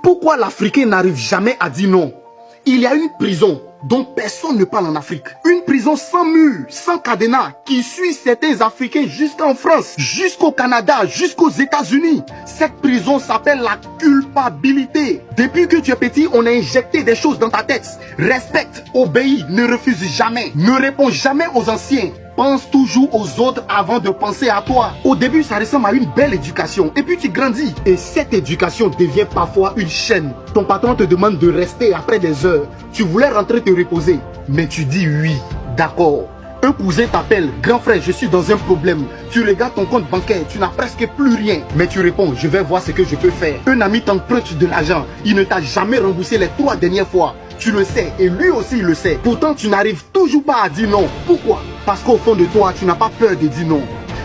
Pourquoi l'Africain n'arrive jamais à dire non? Il y a une prison dont personne ne parle en Afrique. Une prison sans mur, sans cadenas, qui suit certains Africains jusqu'en France, jusqu'au Canada, jusqu'aux États-Unis. Cette prison s'appelle la culpabilité. Depuis que tu es petit, on a injecté des choses dans ta tête. Respecte, obéis, ne refuse jamais, ne réponds jamais aux anciens. Pense toujours aux autres avant de penser à toi. Au début, ça ressemble à une belle éducation. Et puis tu grandis. Et cette éducation devient parfois une chaîne. Ton patron te demande de rester après des heures. Tu voulais rentrer te reposer. Mais tu dis oui, d'accord. Un cousin t'appelle, grand frère, je suis dans un problème. Tu regardes ton compte bancaire, tu n'as presque plus rien. Mais tu réponds, je vais voir ce que je peux faire. Un ami t'emprunte de l'argent. Il ne t'a jamais remboursé les 3 dernières fois. Tu le sais et lui aussi il le sait. Pourtant, tu n'arrives toujours pas à dire non. Pourquoi? Parce qu'au fond de toi, tu n'as pas peur de dire non.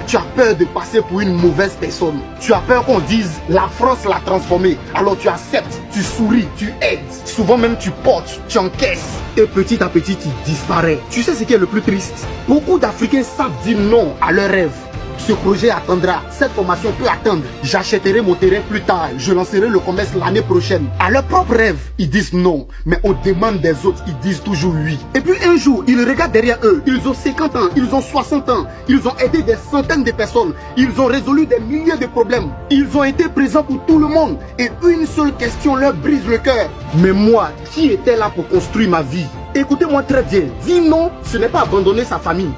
Tu as peur de passer pour une mauvaise personne. Tu as peur qu'on dise la France l'a transformé. Alors tu acceptes, tu souris, tu aides. Souvent même tu portes, tu encaisses. Et petit à petit tu disparais. Tu sais ce qui est le plus triste? Beaucoup d'Africains savent dire non à leurs rêves. Ce projet attendra, cette formation peut attendre. J'achèterai mon terrain plus tard, je lancerai le commerce l'année prochaine. À leurs propres rêves, ils disent non. Mais aux demandes des autres, ils disent toujours oui. Et puis un jour, ils regardent derrière eux. Ils ont 50 ans, ils ont 60 ans. Ils ont aidé des centaines de personnes. Ils ont résolu des milliers de problèmes. Ils ont été présents pour tout le monde. Et une seule question leur brise le cœur. Mais moi, qui était là pour construire ma vie? Écoutez-moi très bien. Dire non, ce n'est pas abandonner sa famille.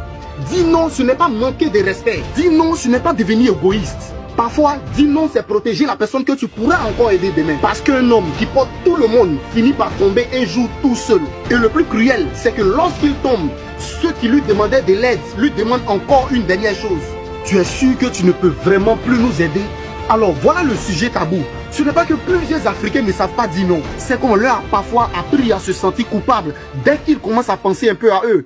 Dis non, ce n'est pas manquer de respect. Dis non, ce n'est pas devenir égoïste. Parfois, dire non, c'est protéger la personne que tu pourras encore aider demain. Parce qu'un homme qui porte tout le monde finit par tomber un jour tout seul. Et le plus cruel, c'est que lorsqu'il tombe, ceux qui lui demandaient de l'aide lui demandent encore une dernière chose. Tu es sûr que tu ne peux vraiment plus nous aider? Alors voilà le sujet tabou. Ce n'est pas que plusieurs Africains ne savent pas dire non. C'est qu'on leur a parfois appris à se sentir coupable dès qu'ils commencent à penser un peu à eux.